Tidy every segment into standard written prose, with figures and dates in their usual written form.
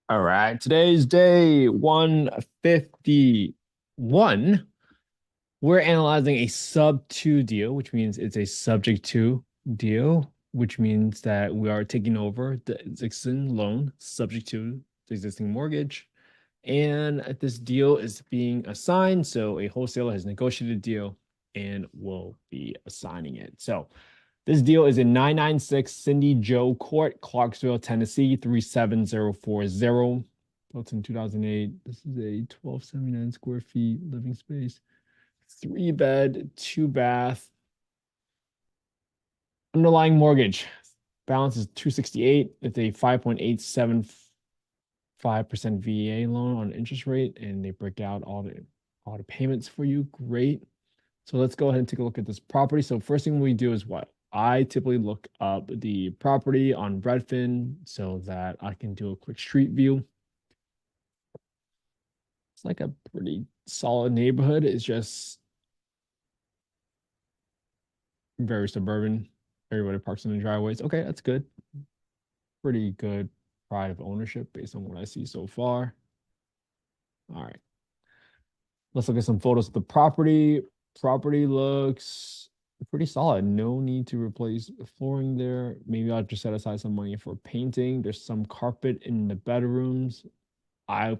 All right, today's day 151. We're analyzing a sub two deal, which means it's a subject to deal, which means that we are taking over the existing loan subject to the existing mortgage. And this deal is being assigned. So a wholesaler has negotiated a deal and will be assigning it. So this deal is in 996 Cindy Joe Court, Clarksville, Tennessee, 37040. Built in 2008. This is a 1279 square feet living space, three bed, two bath. Underlying mortgage balance is 268. It's a 5.875% VA loan on interest rate, and they break out all the payments for you. Great. So let's go ahead and take a look at this property. So first thing we do is what? I typically look up the property on Redfin so that I can do a quick street view. It's like a pretty solid neighborhood. It's just very suburban. Everybody parks in the driveways. Okay, that's good. Pretty good pride of ownership based on what I see so far. All right. Let's look at some photos of the property. Property looks pretty solid. No need to replace flooring there. Maybe I'll just set aside some money for painting. There's some carpet in the bedrooms. I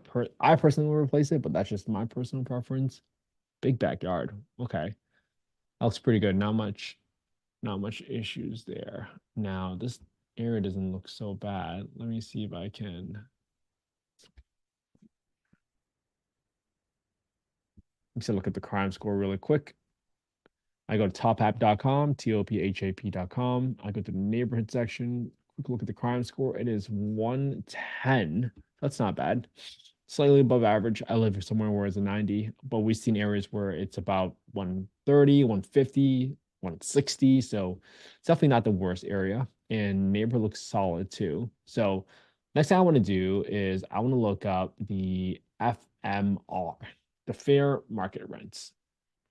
personally will replace it, but that's just my personal preference. Big backyard. Okay. That looks pretty good. Not much issues there. Now, this area doesn't look so bad. Let me see if I can. Let's look at the crime score really quick. I go to tophap.com, tophap.com. I go to the neighborhood section. Quick look at the crime score. It is 110. That's not bad. Slightly above average. I live somewhere where it's a 90, but we've seen areas where it's about 130, 150, 160. So it's definitely not the worst area. And neighborhood looks solid too. So next thing I want to do is I want to look up the FMR, the fair market rents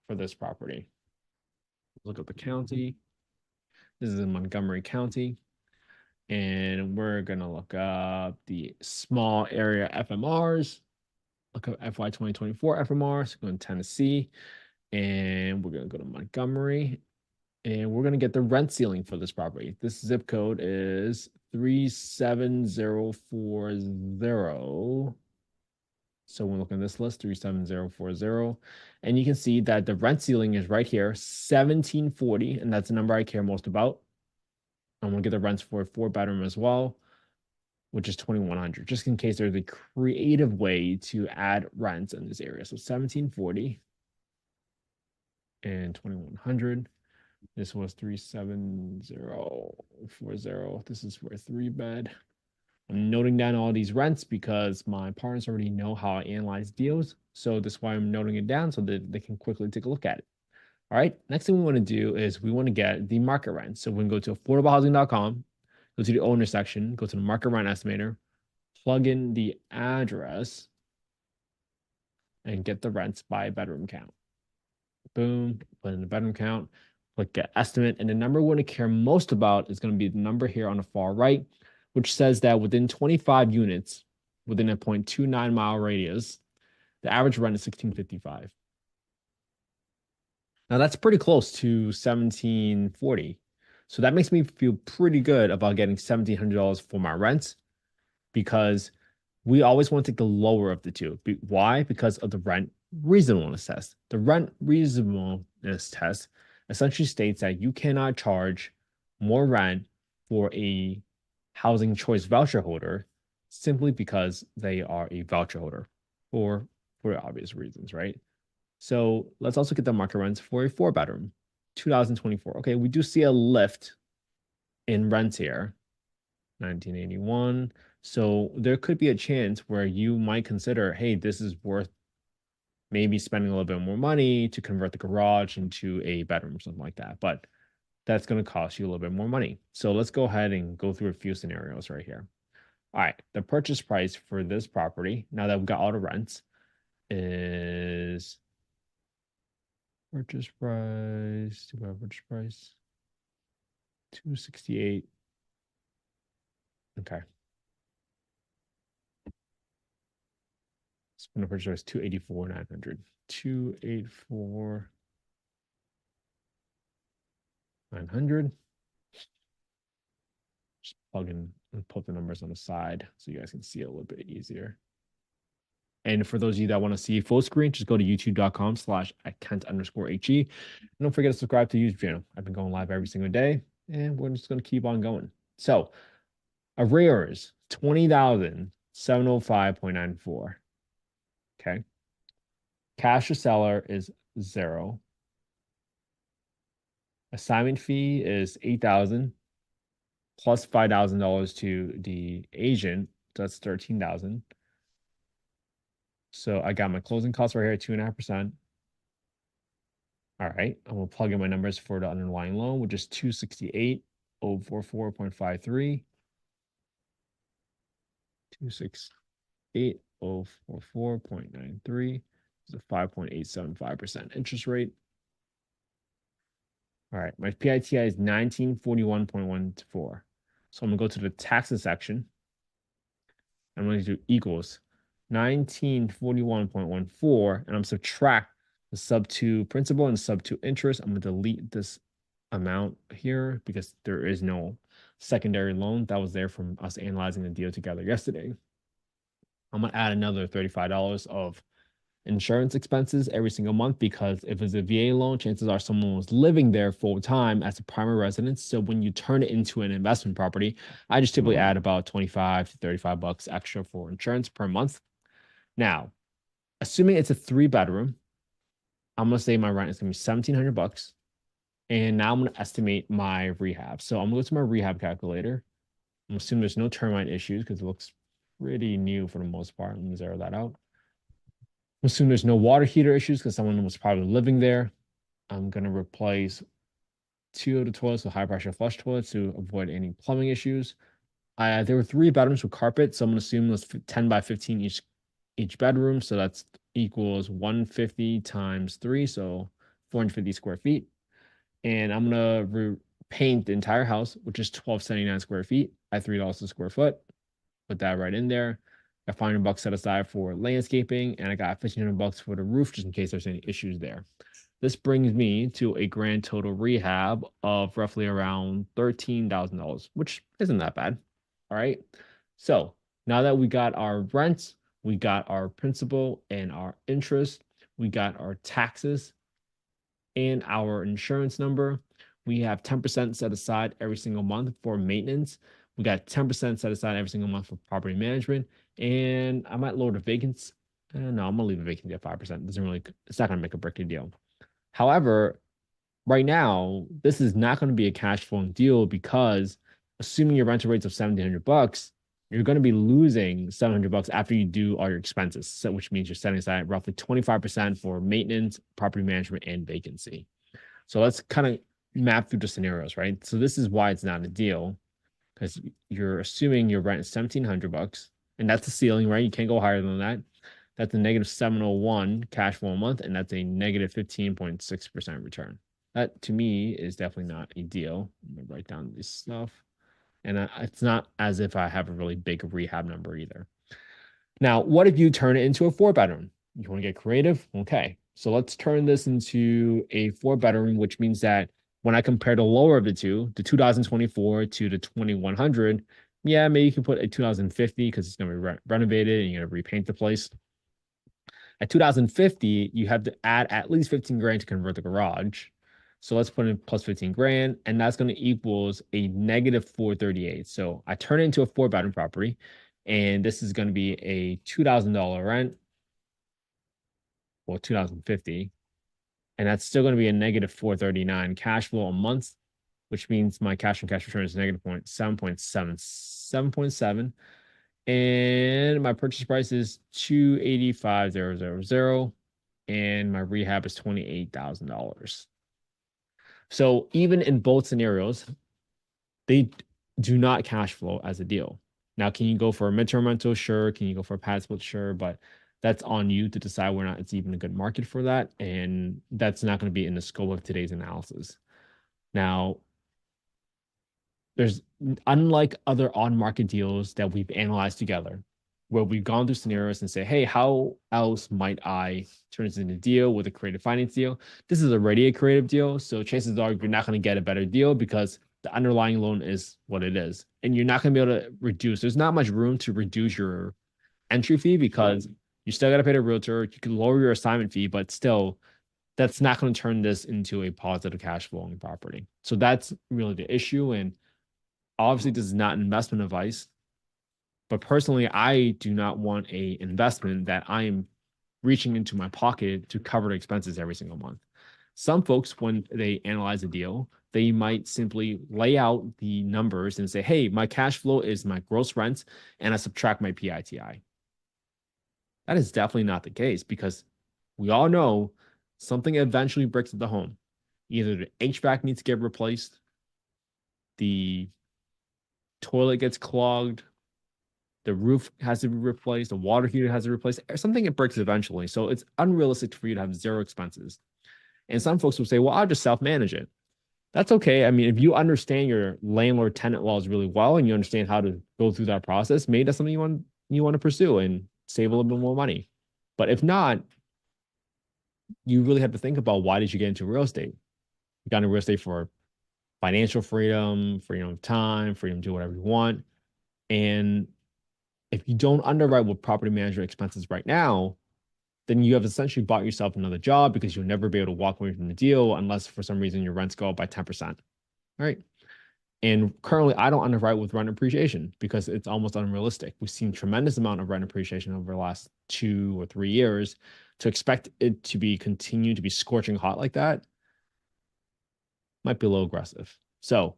for this property. Look up the county. This is in Montgomery County. And we're going to look up the small area FMRs. Look up FY 2024 FMRs. Go in Tennessee. And we're going to go to Montgomery. And we're going to get the rent ceiling for this property. This zip code is 37040. So when we look at this list, 37040, and you can see that the rent ceiling is right here, 1740, and that's the number I care most about. I'm gonna get the rents for a four-bedroom as well, which is 2100, just in case there's a creative way to add rents in this area. So 1740 and 2100. This was 37040. This is for a three bed. I'm noting down all these rents because my partners already know how I analyze deals. So that's why I'm noting it down so that they can quickly take a look at it. All right. Next thing we want to do is we want to get the market rent. So we can go to affordablehousing.com, go to the owner section, go to the market rent estimator, plug in the address, and get the rents by bedroom count. Boom, put in the bedroom count, click get estimate. And the number we want to care most about is going to be the number here on the far right, which says that within 25 units, within a 0.29-mile radius, the average rent is 1655. Now that's pretty close to 1740. So that makes me feel pretty good about getting $1,700 for my rents because we always want to take the lower of the two. Why? Because of the rent reasonableness test. The rent reasonableness test essentially states that you cannot charge more rent for a housing choice voucher holder simply because they are a voucher holder for obvious reasons, right? So let's also get the market rents for a four bedroom, 2024. Okay, we do see a lift in rents here, 1981. So there could be a chance where you might consider, hey, this is worth maybe spending a little bit more money to convert the garage into a bedroom or something like that. But that's going to cost you a little bit more money. So let's go ahead and go through a few scenarios right here. All right, the purchase price for this property, now that we've got all the rents, is purchase price, do we have purchase price? 268. Okay. And the purchase price 284,900. 284,900. Just plug in and put the numbers on the side so you guys can see it a little bit easier. And for those of you that want to see full screen, just go to youtube.com/Kent_HE. And don't forget to subscribe to the YouTube channel. I've been going live every single day, and we're just going to keep on going. So, arrears 20,705.94. Okay. Cash to seller is 0. Assignment fee is 8,000 plus $5,000 to the agent. So that's 13,000. So I got my closing costs right here at 2.5%. All right, I'm gonna plug in my numbers for the underlying loan, which is 268,044.53. 268,044.93 is a 5.875% interest rate. All right, my PITI is 1941.14. So I'm gonna go to the taxes section. I'm going to do equals 1941.14, and I'm subtract the sub-2 principal and sub-2 interest. I'm going to delete this amount here because there is no secondary loan that was there from us analyzing the deal together yesterday. I'm going to add another $35 of insurance expenses every single month because if it's a VA loan, chances are someone was living there full time as a primary residence. So when you turn it into an investment property, I just typically add about 25 to 35 bucks extra for insurance per month. Now, assuming it's a 3-bedroom, I'm going to say my rent is going to be 1,700 bucks. And now I'm going to estimate my rehab. So I'm going to go to my rehab calculator. I'm assuming there's no termite issues because it looks pretty new for the most part. Let me zero that out. Assume there's no water heater issues because someone was probably living there. I'm going to replace 2 of the toilets with high pressure flush toilets to avoid any plumbing issues. There were 3 bedrooms with carpet, so I'm going to assume it's 10 by 15 each bedroom. So that's equals 150 times 3, so 450 square feet. And I'm going to paint the entire house, which is 1,279 square feet at $3 a square foot. Put that right in there. Got $500 set aside for landscaping, and I got $1,500 for the roof just in case there's any issues there. This brings me to a grand total rehab of roughly around $13,000, which isn't that bad. All right. So now that we got our rents, we got our principal and our interest, we got our taxes and our insurance number. We have 10% set aside every single month for maintenance. We got 10% set aside every single month for property management. And I might lower the vacancy. No, I'm gonna leave the vacancy at 5%. It's not gonna make a break deal. However, right now, this is not gonna be a cash flowing deal because assuming your rental rates of $1,700, you're gonna be losing $700 after you do all your expenses. So, which means you're setting aside roughly 25% for maintenance, property management, and vacancy. So let's kind of map through the scenarios, right? So this is why it's not a deal because you're assuming your rent is $1,700. And that's the ceiling, right? You can't go higher than that. That's a negative 701 cash flow a month, and that's a negative 15.6% return. That to me is definitely not a deal. I'm gonna write down this stuff. And it's not as if I have a really big rehab number either. Now, what if you turn it into a 4-bedroom? You want to get creative? Okay. So let's turn this into a 4-bedroom, which means that when I compare the lower of the two, the 2024 to the 2100, yeah, maybe you can put a 2050 because it's going to be renovated and you're going to repaint the place. At 2050, you have to add at least 15 grand to convert the garage. So let's put in plus 15 grand, and that's going to equals a negative 438. So I turn it into a 4-bedroom property, and this is going to be a $2,000 rent, well, 2050, and that's still going to be a negative 439 cash flow a month, which means my cash on cash return is negative 7.7, and my purchase price is 285,000, and my rehab is $28,000. So even in both scenarios, they do not cash flow as a deal. Now, can you go for a midterm rental? Sure. Can you go for a pad split? Sure. But that's on you to decide whether or not it's even a good market for that. And that's not going to be in the scope of today's analysis. Now, unlike other on-market deals that we've analyzed together, where we've gone through scenarios and say, hey, how else might I turn this into a deal with a creative finance deal? This is already a creative deal. So chances are you're not going to get a better deal because the underlying loan is what it is. And you're not going to be able to reduce. There's not much room to reduce your entry fee because you still got to pay the realtor. You can lower your assignment fee, but still, that's not going to turn this into a positive cash flowing property. So that's really the issue. And obviously, this is not investment advice. But personally, I do not want a investment that I am reaching into my pocket to cover the expenses every single month. Some folks, when they analyze a deal, they might simply lay out the numbers and say, hey, my cash flow is my gross rent, and I subtract my PITI. That is definitely not the case because we all know something eventually breaks at the home. Either the HVAC needs to get replaced, the toilet gets clogged, the roof has to be replaced, the water heater has to be replaced, something it breaks eventually. So it's unrealistic for you to have zero expenses. And some folks will say, well, I'll just self-manage it. That's okay. I mean, if you understand your landlord tenant laws really well and you understand how to go through that process, maybe that's something you want to pursue and save a little bit more money. But if not, you really have to think about why did you get into real estate? You got into real estate for financial freedom, freedom of time, freedom to do whatever you want. And if you don't underwrite with property management expenses right now, then you have essentially bought yourself another job because you'll never be able to walk away from the deal unless for some reason your rents go up by 10%. Right. And currently, I don't underwrite with rent appreciation because it's almost unrealistic. We've seen tremendous amount of rent appreciation over the last 2 or 3 years. To expect it to be continue to be scorching hot like that might be a little aggressive. So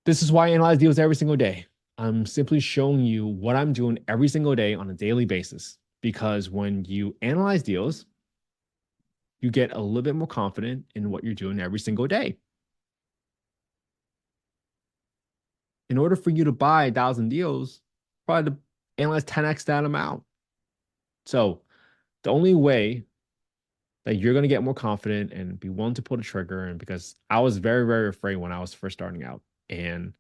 this is why I analyze deals every single day. I'm simply showing you what I'm doing every single day on a daily basis. Because when you analyze deals, you get a little bit more confident in what you're doing every single day. In order for you to buy 1,000 deals, probably to analyze 10x that amount. So the only way that you're going to get more confident and be willing to pull the trigger, and because I was very, very afraid when I was first starting out, and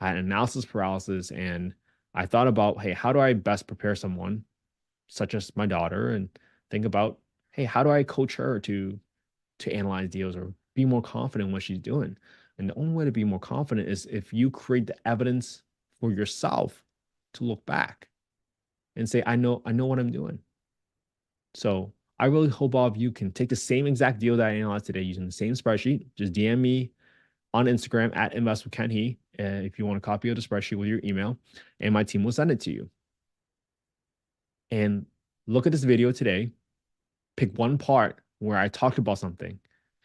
I had analysis paralysis, and I thought about, hey, how do I best prepare someone such as my daughter, and think about, hey, how do I coach her to analyze deals or be more confident in what she's doing? And the only way to be more confident is if you create the evidence for yourself to look back and say, I know what I'm doing. So I really hope all of you can take the same exact deal that I analyzed today using the same spreadsheet. Just DM me on Instagram at investwithkenhe if you want a copy of the spreadsheet with your email, and my team will send it to you. And look at this video today, pick one part where I talked about something,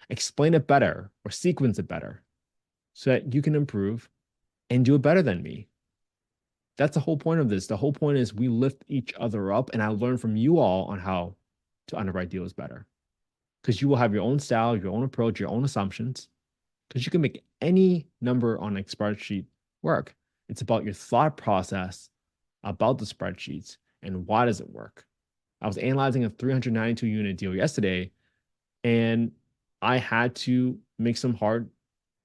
explain it better or sequence it better so that you can improve and do it better than me. That's the whole point of this. The whole point is we lift each other up, and I learn from you all on how to underwrite deals better. Because you will have your own style, your own approach, your own assumptions. Because you can make any number on a spreadsheet work. It's about your thought process about the spreadsheets and why does it work. I was analyzing a 392 unit deal yesterday, and I had to make some hard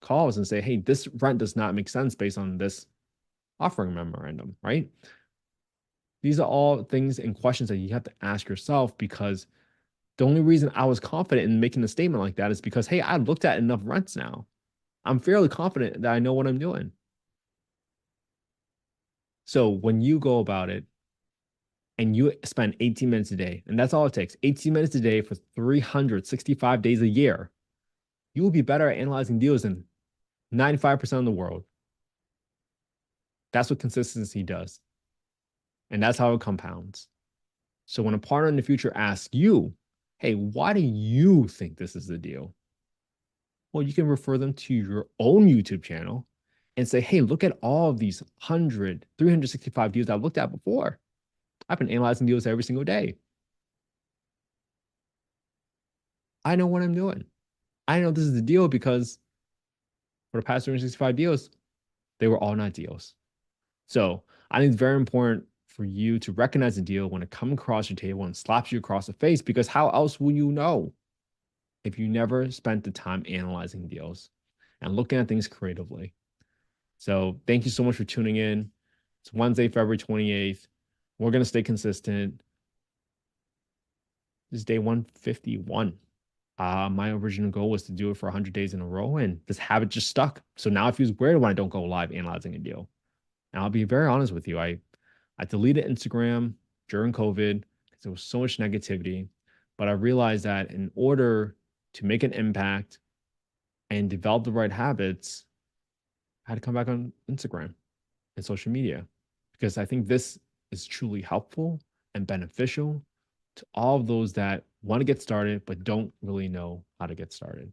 calls and say, hey, this rent does not make sense based on this offering memorandum, right? These are all things and questions that you have to ask yourself, because the only reason I was confident in making a statement like that is because, hey, I looked at enough rents now. I'm fairly confident that I know what I'm doing. So when you go about it and you spend 18 minutes a day, and that's all it takes, 18 minutes a day for 365 days a year, you will be better at analyzing deals than 95% of the world. That's what consistency does. And that's how it compounds. So when a partner in the future asks you, hey, why do you think this is the deal? Well, you can refer them to your own YouTube channel and say, hey, look at all of these 100, 365 deals I've looked at before. I've been analyzing deals every single day. I know what I'm doing. I know this is the deal because for the past 365 deals, they were all not deals. So I think it's very important for you to recognize the deal when it comes across your table and slaps you across the face, because how else will you know if you never spent the time analyzing deals and looking at things creatively? So thank you so much for tuning in. It's Wednesday, February 28th. We're going to stay consistent. This is day 151. My original goal was to do it for 100 days in a row, and this habit just stuck. So now it feels weird when I don't go live analyzing a deal. And I'll be very honest with you. I deleted Instagram during COVID because there was so much negativity. But I realized that in order to make an impact and develop the right habits, I had to come back on Instagram and social media because I think this is truly helpful and beneficial to all of those that want to get started but don't really know how to get started.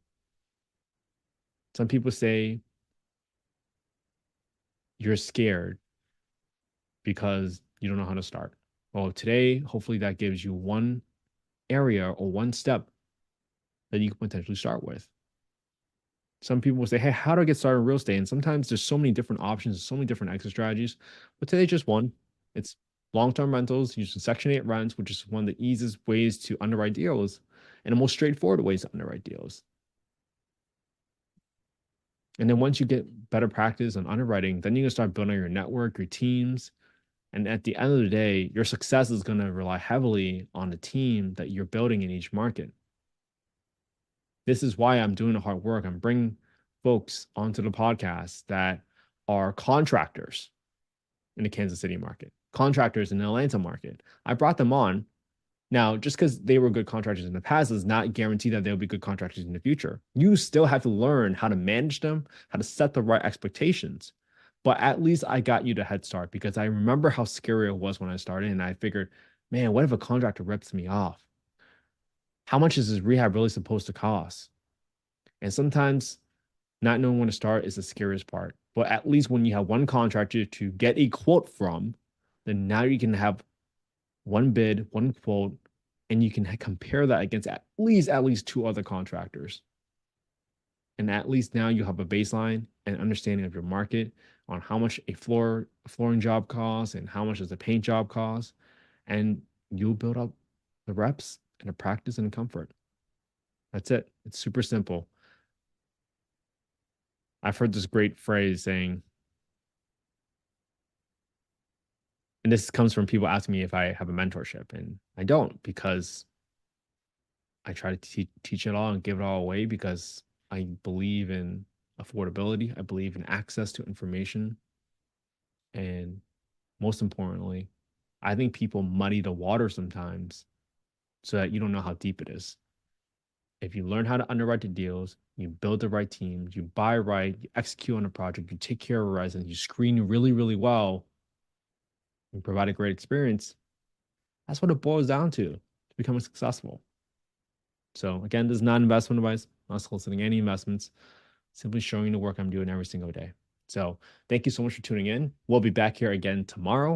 Some people say you're scared because you don't know how to start. Well, today, hopefully, that gives you one area or one step that you can potentially start with. Some people will say, hey, how do I get started in real estate? And sometimes there's so many different options, so many different exit strategies. But today, just one. It's long-term rentals using Section 8 rents, which is one of the easiest ways to underwrite deals and the most straightforward ways to underwrite deals. And then once you get better practice on underwriting, then you can start building your network, your teams. And at the end of the day, your success is going to rely heavily on the team that you're building in each market. This is why I'm doing the hard work. I'm bringing folks onto the podcast that are contractors in the Kansas City market, contractors in the Atlanta market. I brought them on. Now, just because they were good contractors in the past does not guarantee that they'll be good contractors in the future. You still have to learn how to manage them, how to set the right expectations. But at least I got you the head start because I remember how scary it was when I started. And I figured, man, what if a contractor rips me off? How much is this rehab really supposed to cost? And sometimes not knowing when to start is the scariest part. But at least when you have one contractor to get a quote from, then now you can have one bid, one quote, and you can compare that against at least two other contractors. And at least now you have a baseline and understanding of your market on how much a flooring job costs and how much does a paint job cost. And you'll build up the reps and the practice and the comfort. That's it. It's super simple. I've heard this great phrase saying, and this comes from people asking me if I have a mentorship, and I don't because I try to teach it all and give it all away because I believe in affordability. I believe in access to information. And most importantly, I think people muddy the water sometimes so that you don't know how deep it is. If you learn how to underwrite the deals, you build the right teams, you buy right, you execute on a project, you take care of residents, you screen really, really well, and provide a great experience, that's what it boils down to becoming successful. So again, this is not investment advice. I'm not soliciting any investments, simply showing the work I'm doing every single day. So thank you so much for tuning in. We'll be back here again tomorrow.